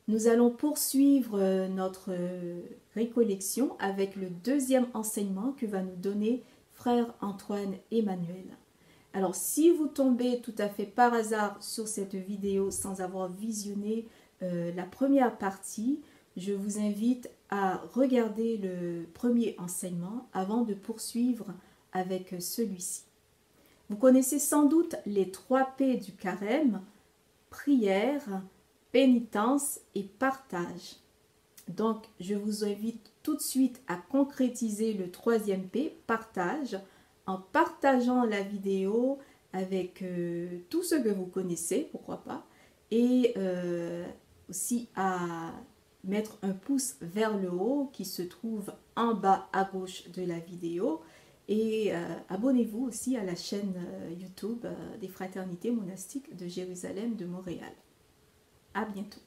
Nous allons poursuivre notre récollection avec le deuxième enseignement que va nous donner frère Antoine Emmanuel. Alors, si vous tombez tout à fait par hasard sur cette vidéo sans avoir visionné la première partie, je vous invite à regarder le premier enseignement avant de poursuivre avec celui-ci. Vous connaissez sans doute les 3 P du carême: prière, pénitence et partage. Donc, je vous invite tout de suite à concrétiser le 3e P, partage, en partageant la vidéo avec tous ceux que vous connaissez, pourquoi pas, et aussi à mettre un pouce vers le haut qui se trouve en bas à gauche de la vidéo. Et abonnez-vous aussi à la chaîne YouTube des Fraternités monastiques de Jérusalem de Montréal. À bientôt.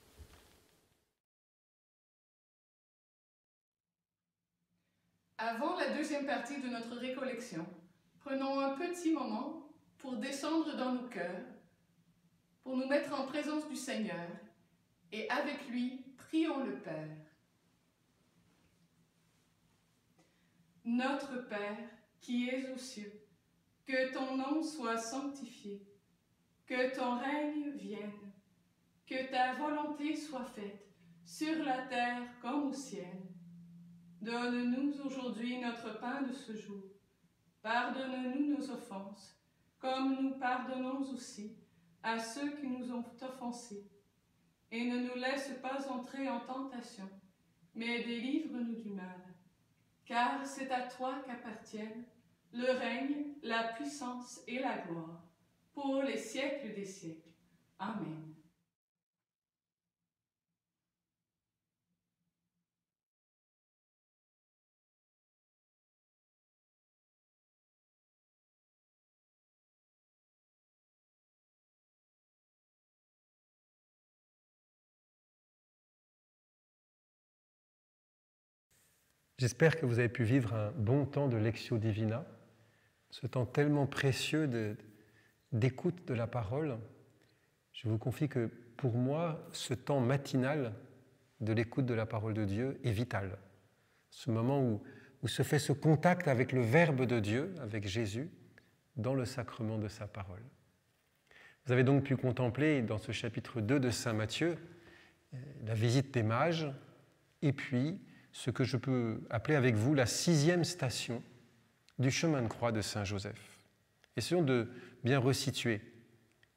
Avant la deuxième partie de notre récollection, prenons un petit moment pour descendre dans nos cœurs, pour nous mettre en présence du Seigneur, et avec lui, prions le Père. Notre Père, qui es aux cieux, que ton nom soit sanctifié, que ton règne vienne, que ta volonté soit faite, sur la terre comme au ciel. Donne-nous aujourd'hui notre pain de ce jour. Pardonne-nous nos offenses, comme nous pardonnons aussi à ceux qui nous ont offensés. Et ne nous laisse pas entrer en tentation, mais délivre-nous du mal. Car c'est à toi qu'appartiennent le règne, la puissance et la gloire, pour les siècles des siècles. Amen. J'espère que vous avez pu vivre un bon temps de Lectio Divina, ce temps tellement précieux d'écoute de la parole. Je vous confie que pour moi, ce temps matinal de l'écoute de la parole de Dieu est vital. Ce moment où se fait ce contact avec le Verbe de Dieu, avec Jésus, dans le sacrement de sa parole. Vous avez donc pu contempler dans ce chapitre 2 de Saint Matthieu la visite des mages et puis ce que je peux appeler avec vous la 6e station du chemin de croix de Saint Joseph. Essayons de bien resituer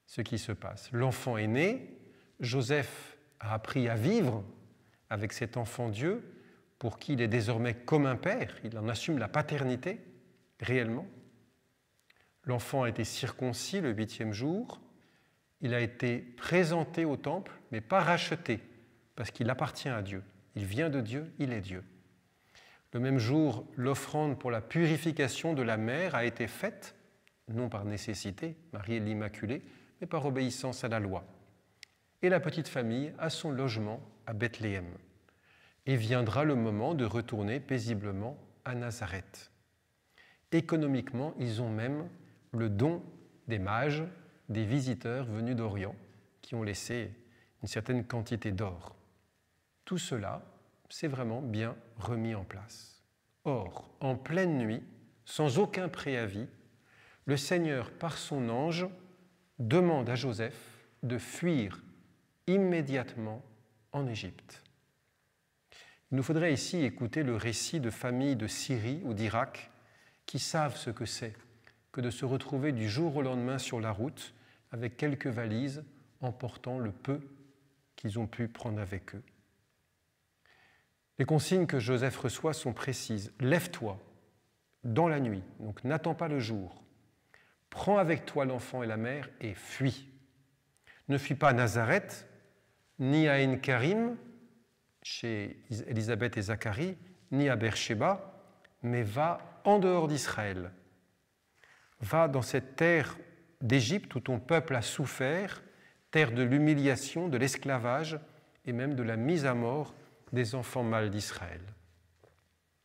ce qui se passe. L'enfant est né, Joseph a appris à vivre avec cet enfant Dieu pour qui il est désormais comme un père, il en assume la paternité réellement. L'enfant a été circoncis le 8e jour, il a été présenté au temple, mais pas racheté, parce qu'il appartient à Dieu. Il vient de Dieu, il est Dieu. Le même jour, l'offrande pour la purification de la mère a été faite, non par nécessité, Marie est l'Immaculée, mais par obéissance à la loi. Et la petite famille a son logement à Bethléem. Et viendra le moment de retourner paisiblement à Nazareth. Économiquement, ils ont même le don des mages, des visiteurs venus d'Orient, qui ont laissé une certaine quantité d'or. Tout cela, c'est vraiment bien remis en place. Or, en pleine nuit, sans aucun préavis, le Seigneur, par son ange, demande à Joseph de fuir immédiatement en Égypte. Il nous faudrait ici écouter le récit de familles de Syrie ou d'Irak qui savent ce que c'est que de se retrouver du jour au lendemain sur la route avec quelques valises emportant le peu qu'ils ont pu prendre avec eux. Les consignes que Joseph reçoit sont précises. Lève-toi dans la nuit, donc n'attends pas le jour. Prends avec toi l'enfant et la mère et fuis. Ne fuis pas à Nazareth, ni à En-Karim, chez Élisabeth et Zacharie, ni à Beersheba, mais va en dehors d'Israël. Va dans cette terre d'Égypte où ton peuple a souffert, terre de l'humiliation, de l'esclavage et même de la mise à mort des enfants mâles d'Israël.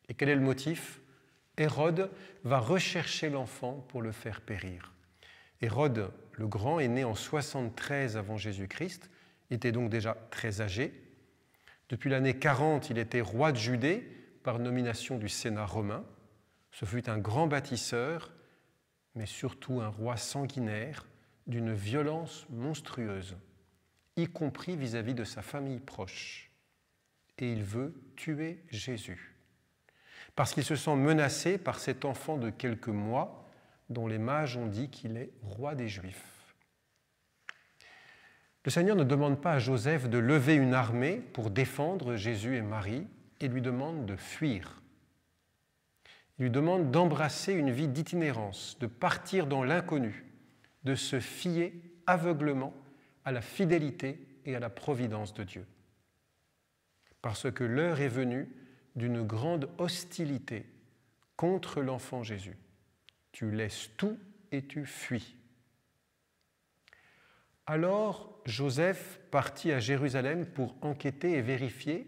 Et quel est le motif ? Hérode va rechercher l'enfant pour le faire périr. Hérode le Grand est né en 73 avant Jésus-Christ, était donc déjà très âgé, Depuis l'année 40, il était roi de Judée par nomination du Sénat romain. Ce fut un grand bâtisseur, mais surtout un roi sanguinaire d'une violence monstrueuse, y compris vis-à-vis de sa famille proche. Et il veut tuer Jésus, parce qu'il se sent menacé par cet enfant de quelques mois dont les mages ont dit qu'il est roi des Juifs. Le Seigneur ne demande pas à Joseph de lever une armée pour défendre Jésus et Marie, il lui demande de fuir. Il lui demande d'embrasser une vie d'itinérance, de partir dans l'inconnu, de se fier aveuglément à la fidélité et à la providence de Dieu. Parce que l'heure est venue d'une grande hostilité contre l'enfant Jésus. Tu laisses tout et tu fuis. Alors Joseph partit à Jérusalem pour enquêter et vérifier?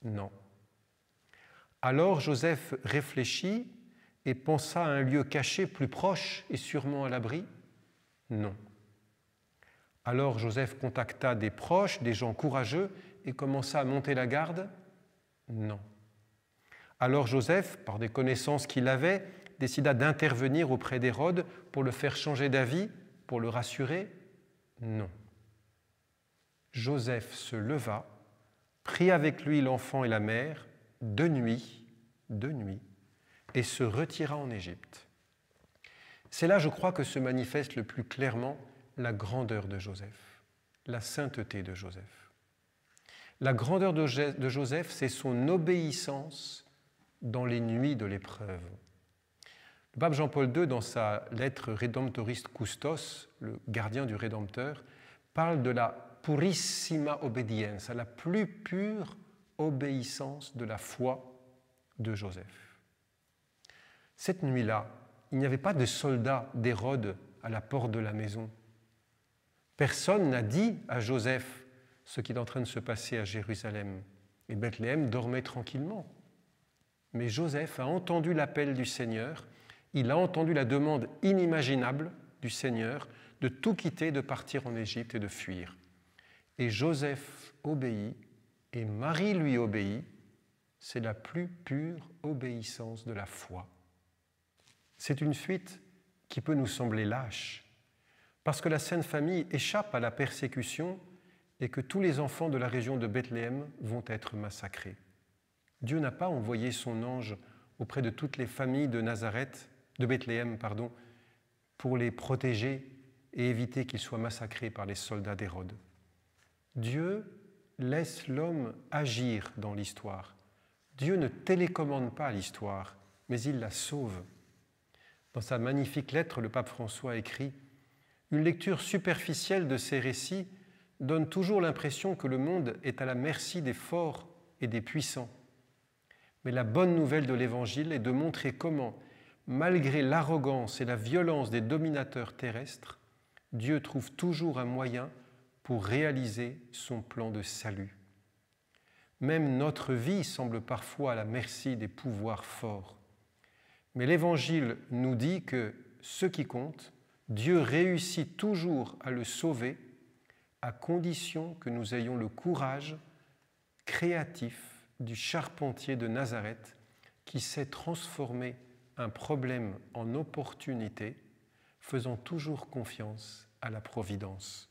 Non. Alors Joseph réfléchit et pensa à un lieu caché plus proche et sûrement à l'abri? Non. Alors Joseph contacta des proches, des gens courageux et commença à monter la garde? Non. Alors Joseph, par des connaissances qu'il avait, décida d'intervenir auprès d'Hérode pour le faire changer d'avis, pour le rassurer? Non. Joseph se leva, prit avec lui l'enfant et la mère, de nuit, et se retira en Égypte. C'est là, je crois, que se manifeste le plus clairement la grandeur de Joseph, la sainteté de Joseph. La grandeur de Joseph, c'est son obéissance dans les nuits de l'épreuve. Le pape Jean-Paul II, dans sa lettre Redemptoris Custos, le gardien du Rédempteur, parle de la purissima obedienza, la plus pure obéissance de la foi de Joseph. Cette nuit-là, il n'y avait pas de soldats d'Hérode à la porte de la maison. Personne n'a dit à Joseph ce qui est en train de se passer à Jérusalem. Et Bethléem dormait tranquillement. Mais Joseph a entendu l'appel du Seigneur, il a entendu la demande inimaginable du Seigneur de tout quitter, de partir en Égypte et de fuir. Et Joseph obéit, et Marie lui obéit. C'est la plus pure obéissance de la foi. C'est une fuite qui peut nous sembler lâche, parce que la Sainte Famille échappe à la persécution et que tous les enfants de la région de Bethléem vont être massacrés. Dieu n'a pas envoyé son ange auprès de toutes les familles de Bethléem, pour les protéger et éviter qu'ils soient massacrés par les soldats d'Hérode. Dieu laisse l'homme agir dans l'histoire. Dieu ne télécommande pas l'histoire, mais il la sauve. Dans sa magnifique lettre, le pape François écrit « Une lecture superficielle de ces récits donne toujours l'impression que le monde est à la merci des forts et des puissants. Mais la bonne nouvelle de l'Évangile est de montrer comment, malgré l'arrogance et la violence des dominateurs terrestres, Dieu trouve toujours un moyen pour réaliser son plan de salut. Même notre vie semble parfois à la merci des pouvoirs forts. Mais l'Évangile nous dit que ce qui compte, Dieu réussit toujours à le sauver à condition que nous ayons le courage créatif du charpentier de Nazareth qui sait transformer un problème en opportunité, faisant toujours confiance à la providence.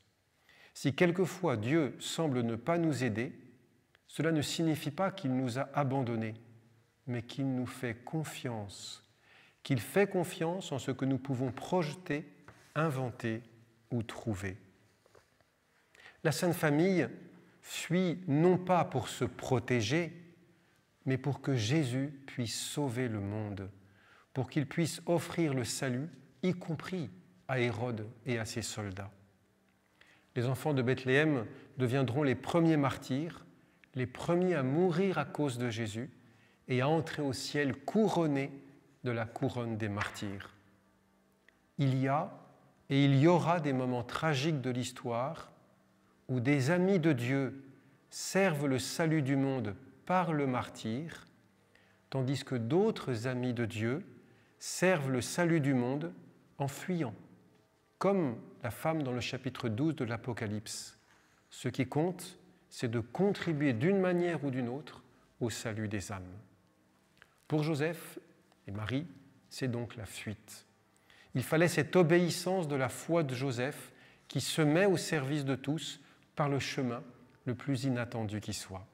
Si quelquefois Dieu semble ne pas nous aider, cela ne signifie pas qu'il nous a abandonnés, mais qu'il nous fait confiance, qu'il fait confiance en ce que nous pouvons projeter, inventer ou trouver. La Sainte Famille fuit non pas pour se protéger, mais pour que Jésus puisse sauver le monde, pour qu'il puisse offrir le salut, y compris à Hérode et à ses soldats. Les enfants de Bethléem deviendront les premiers martyrs, les premiers à mourir à cause de Jésus et à entrer au ciel couronnés de la couronne des martyrs. Il y a et il y aura des moments tragiques de l'histoire où des amis de Dieu servent le salut du monde par le martyre, tandis que d'autres amis de Dieu servent le salut du monde en fuyant, comme la femme dans le chapitre 12 de l'Apocalypse. Ce qui compte, c'est de contribuer d'une manière ou d'une autre au salut des âmes. Pour Joseph et Marie, c'est donc la fuite. Il fallait cette obéissance de la foi de Joseph qui se met au service de tous par le chemin le plus inattendu qui soit.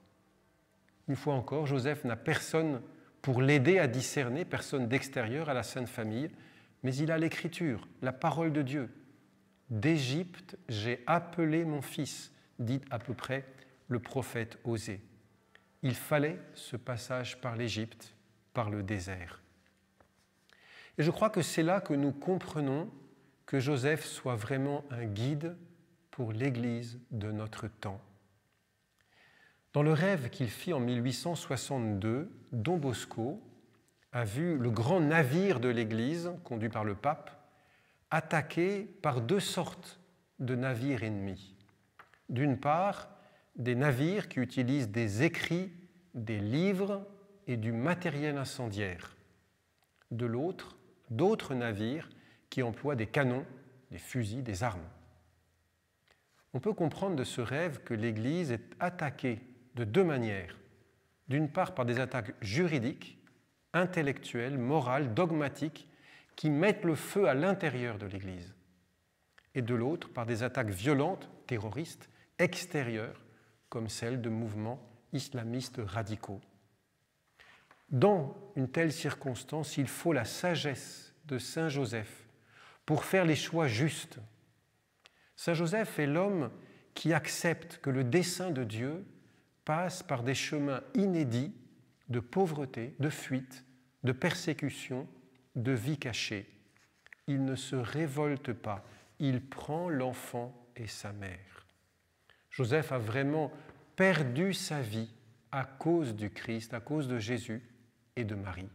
Une fois encore, Joseph n'a personne pour l'aider à discerner, personne d'extérieur à la Sainte Famille, mais il a l'Écriture, la parole de Dieu. « D'Égypte, j'ai appelé mon fils », dit à peu près le prophète Osée. Il fallait ce passage par l'Égypte, par le désert. Et je crois que c'est là que nous comprenons que Joseph soit vraiment un guide pour l'Église de notre temps. Dans le rêve qu'il fit en 1862, Don Bosco a vu le grand navire de l'Église, conduit par le pape, attaqué par deux sortes de navires ennemis. D'une part, des navires qui utilisent des écrits, des livres et du matériel incendiaire. De l'autre, d'autres navires qui emploient des canons, des fusils, des armes. On peut comprendre de ce rêve que l'Église est attaquée de deux manières. D'une part, par des attaques juridiques, intellectuelles, morales, dogmatiques, qui mettent le feu à l'intérieur de l'Église. Et de l'autre, par des attaques violentes, terroristes, extérieures, comme celles de mouvements islamistes radicaux. Dans une telle circonstance, il faut la sagesse de Saint Joseph pour faire les choix justes. Saint Joseph est l'homme qui accepte que le dessein de Dieu passe par des chemins inédits de pauvreté, de fuite, de persécution, de vie cachée. Il ne se révolte pas, il prend l'enfant et sa mère. Joseph a vraiment perdu sa vie à cause du Christ, à cause de Jésus et de Marie.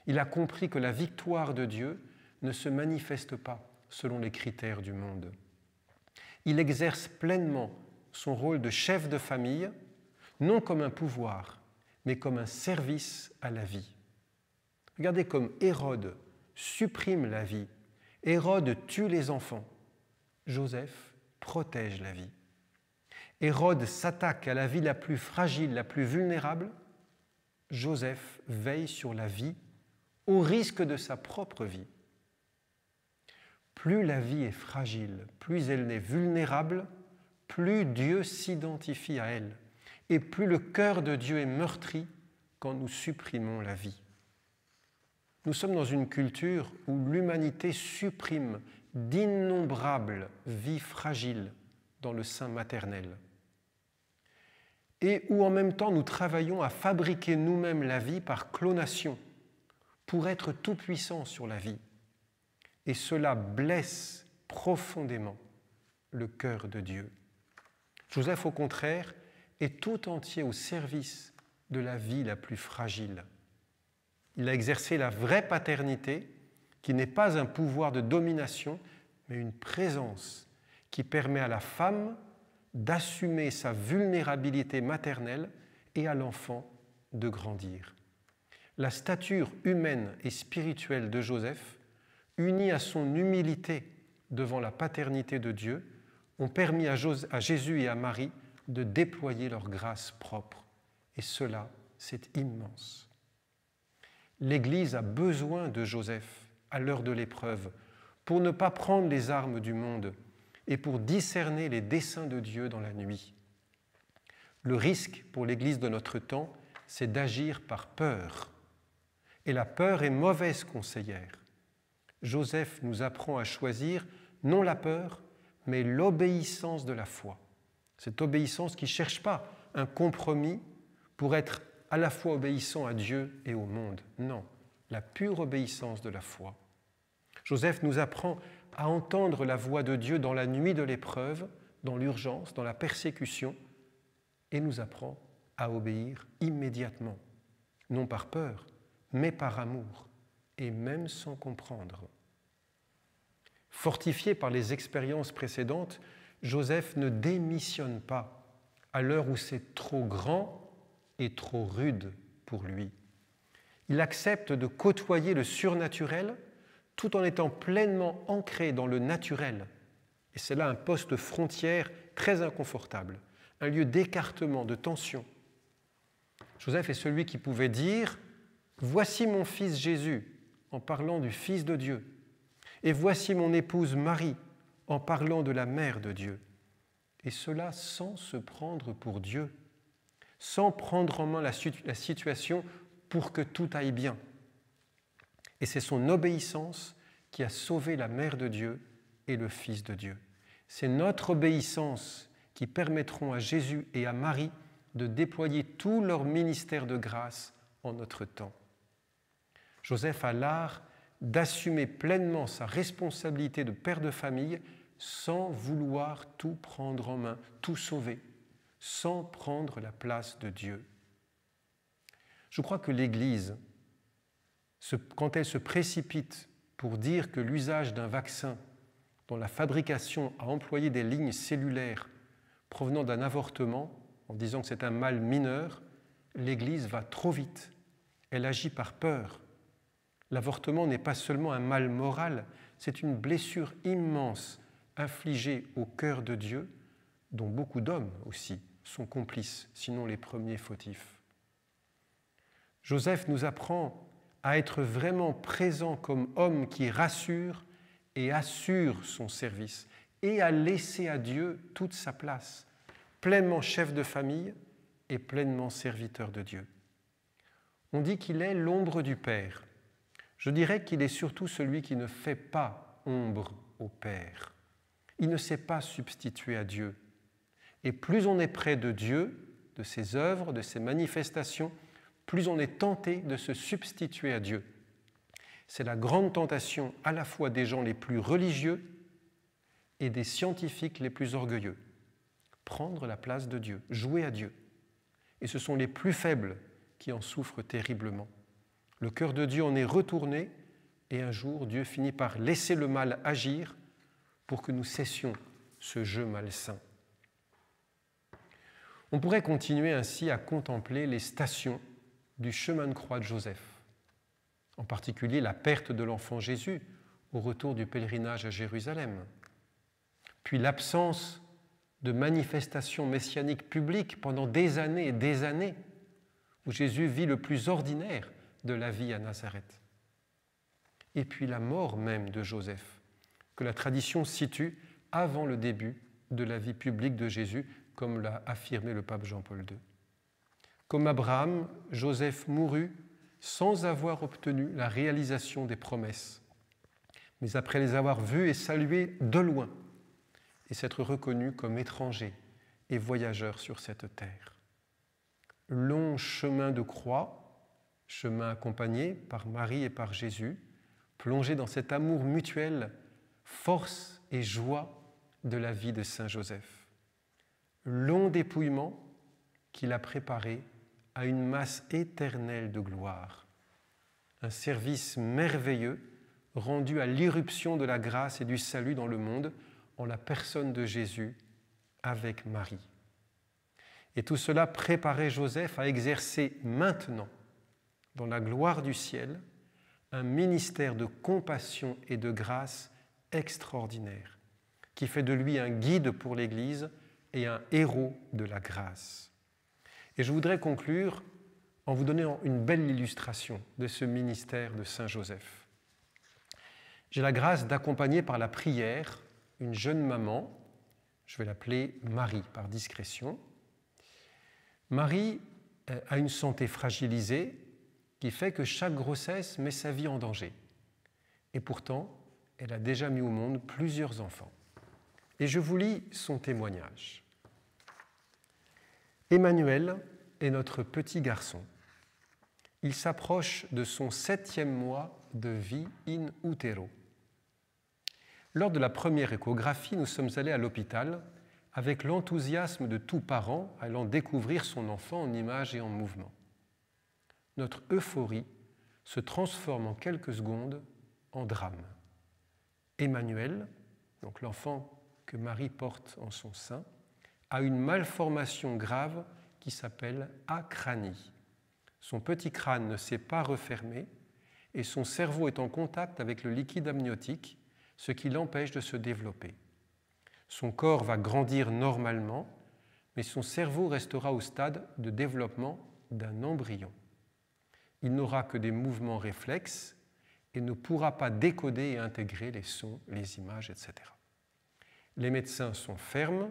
Il a compris que la victoire de Dieu ne se manifeste pas selon les critères du monde. Il exerce pleinement son rôle de chef de famille, non comme un pouvoir, mais comme un service à la vie. Regardez comme Hérode supprime la vie. Hérode tue les enfants. Joseph protège la vie. Hérode s'attaque à la vie la plus fragile, la plus vulnérable. Joseph veille sur la vie au risque de sa propre vie. Plus la vie est fragile, plus elle est vulnérable, plus Dieu s'identifie à elle et plus le cœur de Dieu est meurtri quand nous supprimons la vie. Nous sommes dans une culture où l'humanité supprime d'innombrables vies fragiles dans le sein maternel et où en même temps nous travaillons à fabriquer nous-mêmes la vie par clonation pour être tout-puissants sur la vie. Et cela blesse profondément le cœur de Dieu. Joseph, au contraire, est tout entier au service de la vie la plus fragile. Il a exercé la vraie paternité, qui n'est pas un pouvoir de domination, mais une présence qui permet à la femme d'assumer sa vulnérabilité maternelle et à l'enfant de grandir. La stature humaine et spirituelle de Joseph, unie à son humilité devant la paternité de Dieu, ont permis à Jésus et à Marie de déployer leur grâce propre. Et cela, c'est immense. L'Église a besoin de Joseph à l'heure de l'épreuve pour ne pas prendre les armes du monde et pour discerner les desseins de Dieu dans la nuit. Le risque pour l'Église de notre temps, c'est d'agir par peur. Et la peur est mauvaise conseillère. Joseph nous apprend à choisir non la peur, mais l'obéissance de la foi. Cette obéissance qui ne cherche pas un compromis pour être à la fois obéissant à Dieu et au monde. Non, la pure obéissance de la foi. Joseph nous apprend à entendre la voix de Dieu dans la nuit de l'épreuve, dans l'urgence, dans la persécution, et nous apprend à obéir immédiatement, non par peur, mais par amour, et même sans comprendre. Fortifié par les expériences précédentes, Joseph ne démissionne pas à l'heure où c'est trop grand et trop rude pour lui. Il accepte de côtoyer le surnaturel tout en étant pleinement ancré dans le naturel. Et c'est là un poste frontière très inconfortable, un lieu d'écartement, de tension. Joseph est celui qui pouvait dire « Voici mon fils Jésus » en parlant du Fils de Dieu, et « Voici mon épouse Marie » en parlant de la Mère de Dieu. Et cela sans se prendre pour Dieu, sans prendre en main la situation pour que tout aille bien. Et c'est son obéissance qui a sauvé la Mère de Dieu et le Fils de Dieu. C'est notre obéissance qui permettront à Jésus et à Marie de déployer tout leur ministère de grâce en notre temps. Joseph a l'art d'assumer pleinement sa responsabilité de père de famille sans vouloir tout prendre en main, tout sauver, sans prendre la place de Dieu. Je crois que l'Église, quand elle se précipite pour dire que l'usage d'un vaccin dont la fabrication a employé des lignes cellulaires provenant d'un avortement, en disant que c'est un mal mineur, l'Église va trop vite. Elle agit par peur. L'avortement n'est pas seulement un mal moral, c'est une blessure immense infligée au cœur de Dieu, dont beaucoup d'hommes aussi sont complices, sinon les premiers fautifs. Joseph nous apprend à être vraiment présent comme homme qui rassure et assure son service et à laisser à Dieu toute sa place, pleinement chef de famille et pleinement serviteur de Dieu. On dit qu'il est l'ombre du Père. Je dirais qu'il est surtout celui qui ne fait pas ombre au Père. Il ne s'est pas substitué à Dieu. Et plus on est près de Dieu, de ses œuvres, de ses manifestations, plus on est tenté de se substituer à Dieu. C'est la grande tentation à la fois des gens les plus religieux et des scientifiques les plus orgueilleux. Prendre la place de Dieu, jouer à Dieu. Et ce sont les plus faibles qui en souffrent terriblement. Le cœur de Dieu en est retourné et un jour, Dieu finit par laisser le mal agir pour que nous cessions ce jeu malsain. On pourrait continuer ainsi à contempler les stations du chemin de croix de Joseph, en particulier la perte de l'enfant Jésus au retour du pèlerinage à Jérusalem, puis l'absence de manifestations messianiques publiques pendant des années et des années, où Jésus vit le plus ordinaire de la vie à Nazareth, et puis la mort même de Joseph, que la tradition situe avant le début de la vie publique de Jésus, comme l'a affirmé le pape Jean-Paul II. Comme Abraham, Joseph mourut sans avoir obtenu la réalisation des promesses, mais après les avoir vus et salués de loin, et s'être reconnu comme étranger et voyageur sur cette terre. Long chemin de croix, chemin accompagné par Marie et par Jésus, plongé dans cet amour mutuel, force et joie de la vie de Saint Joseph. Long dépouillement qu'il a préparé à une masse éternelle de gloire. Un service merveilleux rendu à l'irruption de la grâce et du salut dans le monde en la personne de Jésus avec Marie. Et tout cela préparait Joseph à exercer maintenant, dans la gloire du ciel, un ministère de compassion et de grâce extraordinaire, qui fait de lui un guide pour l'Église et un héros de la grâce. Et je voudrais conclure en vous donnant une belle illustration de ce ministère de Saint Joseph. J'ai la grâce d'accompagner par la prière une jeune maman, je vais l'appeler Marie par discrétion. Marie a une santé fragilisée qui fait que chaque grossesse met sa vie en danger. Et pourtant, elle a déjà mis au monde plusieurs enfants. Et je vous lis son témoignage. Emmanuel est notre petit garçon. Il s'approche de son 7e mois de vie in utero. Lors de la première échographie, nous sommes allés à l'hôpital avec l'enthousiasme de tout parent allant découvrir son enfant en images et en mouvement. Notre euphorie se transforme en quelques secondes en drame. Emmanuel, donc l'enfant que Marie porte en son sein, a une malformation grave qui s'appelle acranie. Son petit crâne ne s'est pas refermé et son cerveau est en contact avec le liquide amniotique, ce qui l'empêche de se développer. Son corps va grandir normalement, mais son cerveau restera au stade de développement d'un embryon. Il n'aura que des mouvements réflexes et ne pourra pas décoder et intégrer les sons, les images, etc. Les médecins sont fermes.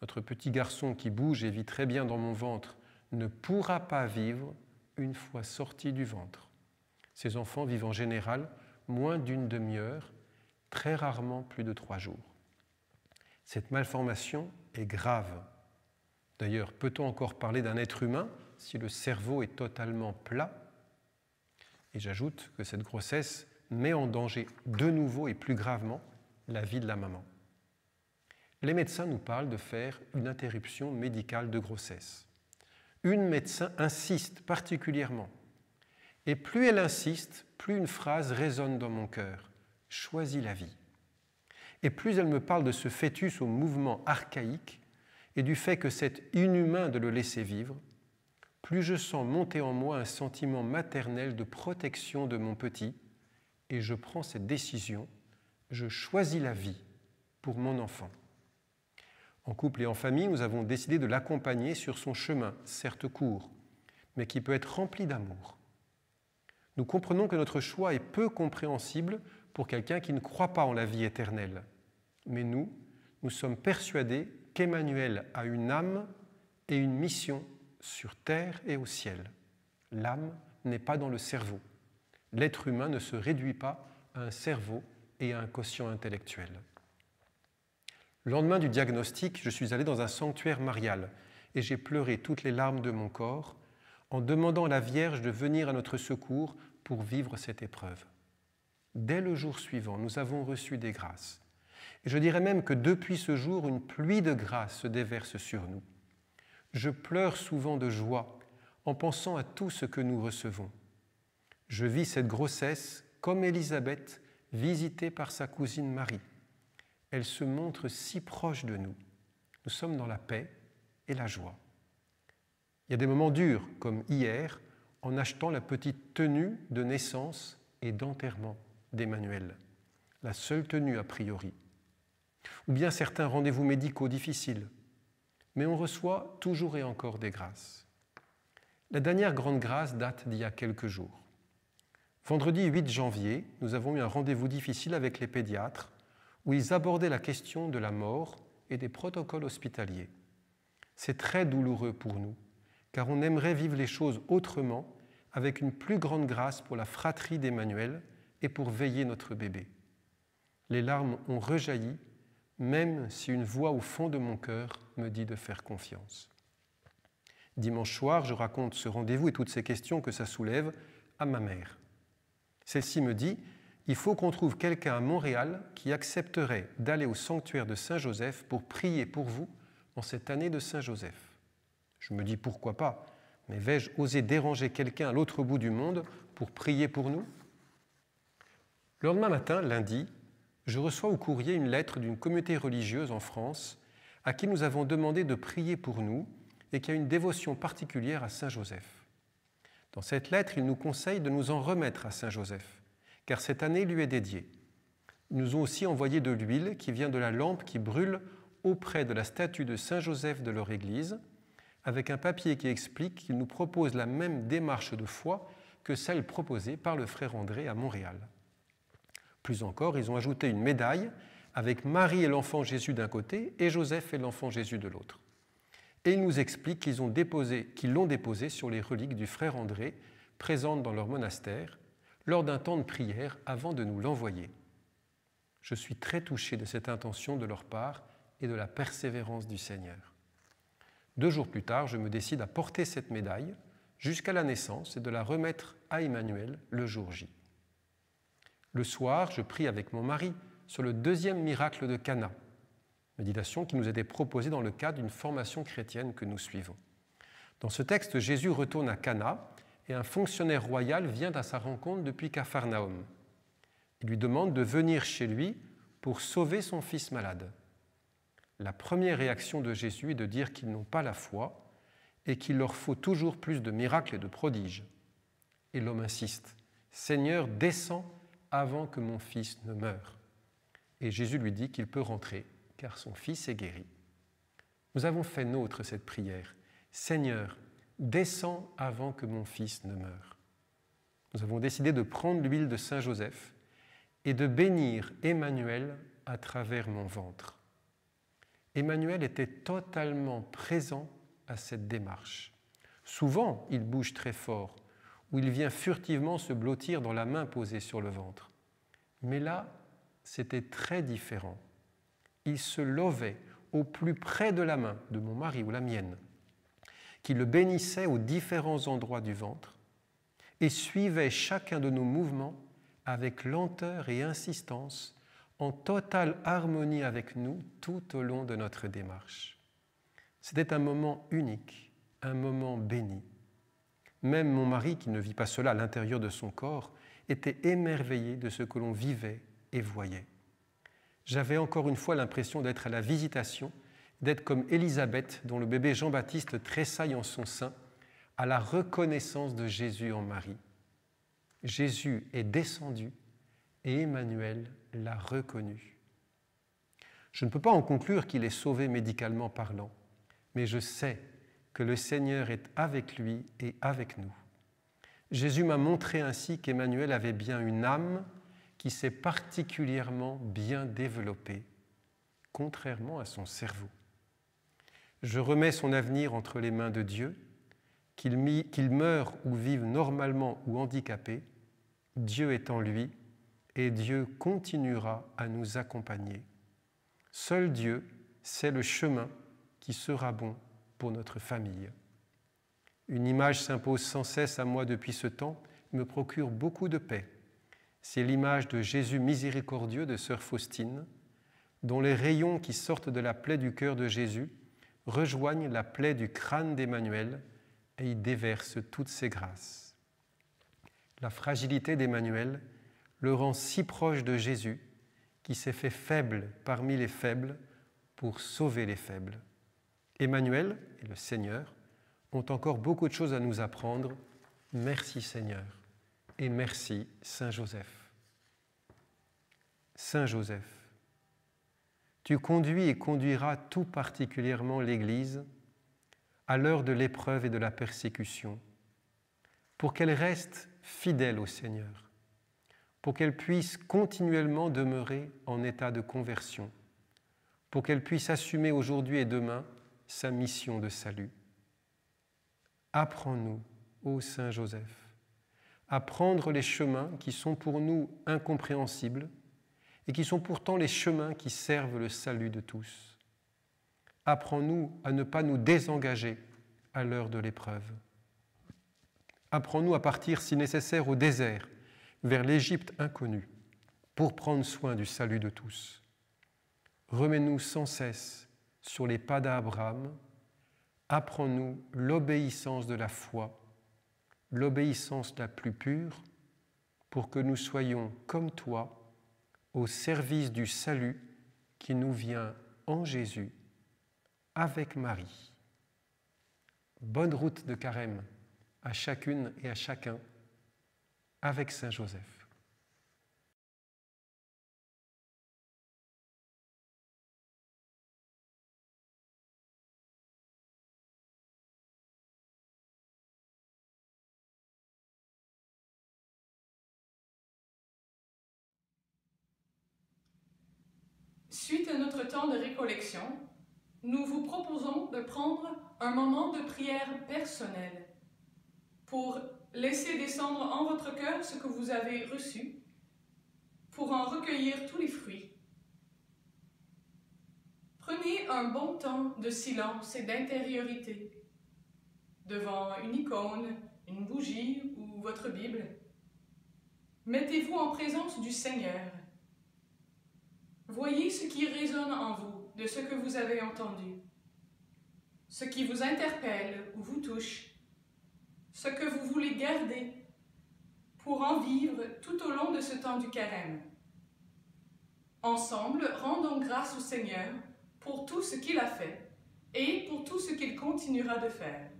Notre petit garçon qui bouge et vit très bien dans mon ventre ne pourra pas vivre une fois sorti du ventre. Ces enfants vivent en général moins d'une demi-heure, très rarement plus de 3 jours. Cette malformation est grave. D'ailleurs, peut-on encore parler d'un être humain si le cerveau est totalement plat? Et j'ajoute que cette grossesse met en danger de nouveau et plus gravement la vie de la maman. Les médecins nous parlent de faire une interruption médicale de grossesse. Une médecin insiste particulièrement. Et plus elle insiste, plus une phrase résonne dans mon cœur. « Choisis la vie ». Et plus elle me parle de ce fœtus au mouvement archaïque et du fait que c'est inhumain de le laisser vivre, plus je sens monter en moi un sentiment maternel de protection de mon petit et je prends cette décision, je choisis la vie pour mon enfant. En couple et en famille, nous avons décidé de l'accompagner sur son chemin, certes court, mais qui peut être rempli d'amour. Nous comprenons que notre choix est peu compréhensible pour quelqu'un qui ne croit pas en la vie éternelle. Mais nous sommes persuadés qu'Emmanuel a une âme et une mission sur terre et au ciel. L'âme n'est pas dans le cerveau. L'être humain ne se réduit pas à un cerveau et à un quotient intellectuel. Le lendemain du diagnostic, je suis allé dans un sanctuaire marial et j'ai pleuré toutes les larmes de mon corps en demandant à la Vierge de venir à notre secours pour vivre cette épreuve. Dès le jour suivant, nous avons reçu des grâces. Et je dirais même que depuis ce jour, une pluie de grâces se déverse sur nous. Je pleure souvent de joie en pensant à tout ce que nous recevons. Je vis cette grossesse comme Élisabeth, visitée par sa cousine Marie. Elle se montre si proche de nous. Nous sommes dans la paix et la joie. Il y a des moments durs, comme hier, en achetant la petite tenue de naissance et d'enterrement d'Emmanuel, la seule tenue a priori. Ou bien certains rendez-vous médicaux difficiles, mais on reçoit toujours et encore des grâces. La dernière grande grâce date d'il y a quelques jours. Vendredi 8 janvier, nous avons eu un rendez-vous difficile avec les pédiatres où ils abordaient la question de la mort et des protocoles hospitaliers. C'est très douloureux pour nous, car on aimerait vivre les choses autrement, avec une plus grande grâce pour la fratrie d'Emmanuel et pour veiller notre bébé. Les larmes ont rejailli, même si une voix au fond de mon cœur me dit de faire confiance. Dimanche soir, je raconte ce rendez-vous et toutes ces questions que ça soulève à ma mère. Celle-ci me dit « Il faut qu'on trouve quelqu'un à Montréal qui accepterait d'aller au sanctuaire de Saint-Joseph pour prier pour vous en cette année de Saint-Joseph. » Je me dis « Pourquoi pas ? Mais vais-je oser déranger quelqu'un à l'autre bout du monde pour prier pour nous ?» Le lendemain matin, lundi, je reçois au courrier une lettre d'une communauté religieuse en France à qui nous avons demandé de prier pour nous et qui a une dévotion particulière à Saint-Joseph. Dans cette lettre, il nous conseille de nous en remettre à Saint-Joseph, car cette année lui est dédiée. Ils nous ont aussi envoyé de l'huile qui vient de la lampe qui brûle auprès de la statue de Saint-Joseph de leur église, avec un papier qui explique qu'ils nous proposent la même démarche de foi que celle proposée par le frère André à Montréal. Plus encore, ils ont ajouté une médaille avec Marie et l'enfant Jésus d'un côté et Joseph et l'enfant Jésus de l'autre. Et ils nous expliquent qu'ils l'ont déposé sur les reliques du frère André, présentes dans leur monastère, lors d'un temps de prière avant de nous l'envoyer. Je suis très touché de cette intention de leur part et de la persévérance du Seigneur. 2 jours plus tard, je me décide à porter cette médaille jusqu'à la naissance et de la remettre à Emmanuel le jour J. Le soir, je prie avec mon mari sur le 2e miracle de Cana, méditation qui nous était proposée dans le cadre d'une formation chrétienne que nous suivons. Dans ce texte, Jésus retourne à Cana et un fonctionnaire royal vient à sa rencontre depuis Capharnaüm. Il lui demande de venir chez lui pour sauver son fils malade. La première réaction de Jésus est de dire qu'ils n'ont pas la foi et qu'il leur faut toujours plus de miracles et de prodiges. Et l'homme insiste, « Seigneur, descends avant que mon fils ne meure. » Et Jésus lui dit qu'il peut rentrer, car son fils est guéri. Nous avons fait nôtre cette prière. Seigneur, descends avant que mon fils ne meure. Nous avons décidé de prendre l'huile de Saint Joseph et de bénir Emmanuel à travers mon ventre. Emmanuel était totalement présent à cette démarche. Souvent, il bouge très fort, ou il vient furtivement se blottir dans la main posée sur le ventre. Mais là, c'était très différent. Il se levait au plus près de la main de mon mari ou la mienne, qui le bénissait aux différents endroits du ventre et suivait chacun de nos mouvements avec lenteur et insistance, en totale harmonie avec nous tout au long de notre démarche. C'était un moment unique, un moment béni. Même mon mari, qui ne vit pas cela à l'intérieur de son corps, était émerveillé de ce que l'on vivait et voyait. J'avais encore une fois l'impression d'être à la visitation, d'être comme Élisabeth, dont le bébé Jean-Baptiste tressaille en son sein, à la reconnaissance de Jésus en Marie. Jésus est descendu et Emmanuel l'a reconnu. Je ne peux pas en conclure qu'il est sauvé médicalement parlant, mais je sais que le Seigneur est avec lui et avec nous. Jésus m'a montré ainsi qu'Emmanuel avait bien une âme qui s'est particulièrement bien développée, contrairement à son cerveau. Je remets son avenir entre les mains de Dieu, qu'il meure ou vive normalement ou handicapé, Dieu est en lui et Dieu continuera à nous accompagner. Seul Dieu sait le chemin qui sera bon pour notre famille. Une image s'impose sans cesse à moi depuis ce temps et me procure beaucoup de paix. C'est l'image de Jésus miséricordieux de sœur Faustine, dont les rayons qui sortent de la plaie du cœur de Jésus rejoignent la plaie du crâne d'Emmanuel et y déversent toutes ses grâces. La fragilité d'Emmanuel le rend si proche de Jésus qui s'est fait faible parmi les faibles pour sauver les faibles. Emmanuel et le Seigneur ont encore beaucoup de choses à nous apprendre. Merci Seigneur et merci Saint Joseph. Saint Joseph, tu conduis et conduiras tout particulièrement l'Église à l'heure de l'épreuve et de la persécution, pour qu'elle reste fidèle au Seigneur, pour qu'elle puisse continuellement demeurer en état de conversion, pour qu'elle puisse assumer aujourd'hui et demain sa mission de salut. Apprends-nous, ô Saint Joseph, à prendre les chemins qui sont pour nous incompréhensibles et qui sont pourtant les chemins qui servent le salut de tous. Apprends-nous à ne pas nous désengager à l'heure de l'épreuve. Apprends-nous à partir, si nécessaire, au désert, vers l'Égypte inconnue, pour prendre soin du salut de tous. Remets-nous sans cesse sur les pas d'Abraham. Apprends-nous l'obéissance de la foi, l'obéissance la plus pure, pour que nous soyons, comme toi, au service du salut qui nous vient en Jésus, avec Marie. Bonne route de Carême à chacune et à chacun, avec Saint Joseph. Suite à notre temps de récollection, nous vous proposons de prendre un moment de prière personnelle pour laisser descendre en votre cœur ce que vous avez reçu, pour en recueillir tous les fruits. Prenez un bon temps de silence et d'intériorité devant une icône, une bougie ou votre Bible. Mettez-vous en présence du Seigneur. Voyez ce qui résonne en vous de ce que vous avez entendu, ce qui vous interpelle ou vous touche, ce que vous voulez garder pour en vivre tout au long de ce temps du carême. Ensemble, rendons grâce au Seigneur pour tout ce qu'il a fait et pour tout ce qu'il continuera de faire.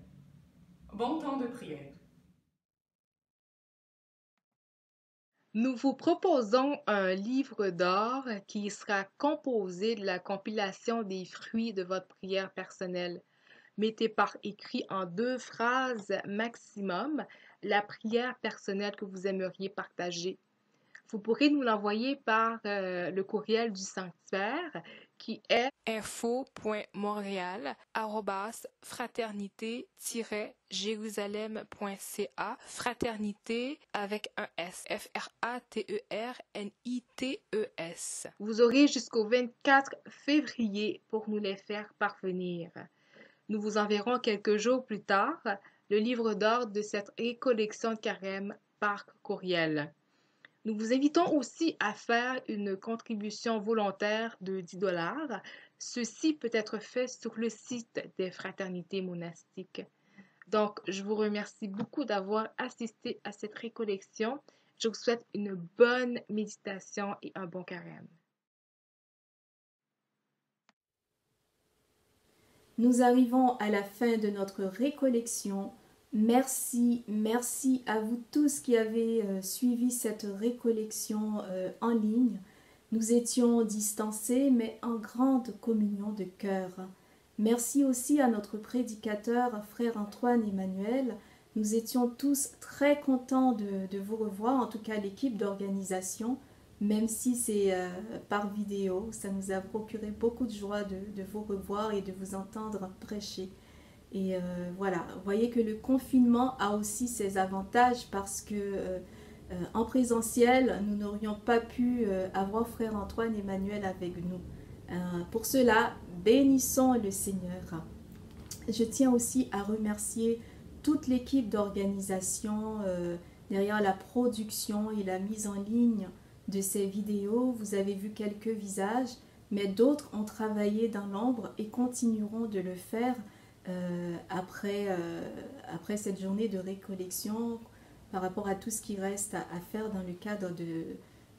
Bon temps de prière. Nous vous proposons un livre d'or qui sera composé de la compilation des fruits de votre prière personnelle. Mettez par écrit en 2 phrases maximum la prière personnelle que vous aimeriez partager. Vous pourrez nous l'envoyer par le courriel du sanctuaire qui est info.montréal@fraternité-jérusalem.ca. Fraternité avec un S. FRATERNITES. Vous aurez jusqu'au 24 février pour nous les faire parvenir. Nous vous enverrons quelques jours plus tard le livre d'or de cette récollection de carême par courriel. Nous vous invitons aussi à faire une contribution volontaire de 10 $. Ceci peut être fait sur le site des fraternités monastiques. Donc, je vous remercie beaucoup d'avoir assisté à cette récollection. Je vous souhaite une bonne méditation et un bon carême. Nous arrivons à la fin de notre récollection. Merci à vous tous qui avez suivi cette récollection en ligne. Nous étions distancés, mais en grande communion de cœur. Merci aussi à notre prédicateur, frère Antoine Emmanuel. Nous étions tous très contents de vous revoir, en tout cas l'équipe d'organisation, même si c'est par vidéo. Ça nous a procuré beaucoup de joie de vous revoir et de vous entendre prêcher. Et voilà, vous voyez que le confinement a aussi ses avantages parce que en présentiel, nous n'aurions pas pu avoir frère Antoine Emmanuel avec nous. Pour cela, bénissons le Seigneur. Je tiens aussi à remercier toute l'équipe d'organisation derrière la production et la mise en ligne de ces vidéos. Vous avez vu quelques visages, mais d'autres ont travaillé dans l'ombre et continueront de le faire après cette journée de récollection par rapport à tout ce qui reste à faire dans le cadre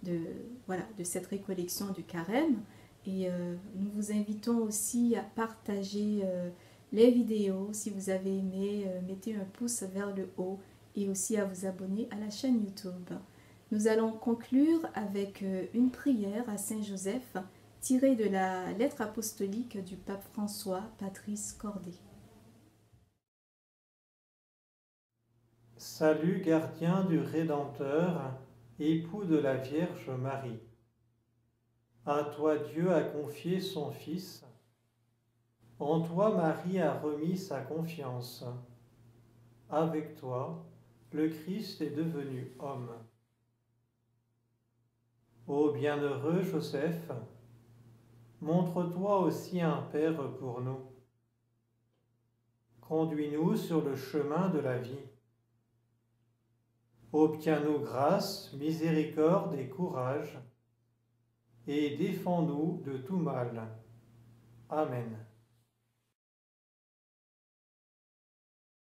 de cette récollection du carême. Et nous vous invitons aussi à partager les vidéos. Si vous avez aimé, mettez un pouce vers le haut et aussi à vous abonner à la chaîne YouTube. Nous allons conclure avec une prière à Saint Joseph tirée de la lettre apostolique du pape François, Patrice Cordé. Salut gardien du Rédempteur, époux de la Vierge Marie. À toi Dieu a confié son Fils. En toi Marie a remis sa confiance. Avec toi, le Christ est devenu homme. Ô bienheureux Joseph, montre-toi aussi un Père pour nous. Conduis-nous sur le chemin de la vie. Obtiens-nous grâce, miséricorde et courage, et défends-nous de tout mal. Amen.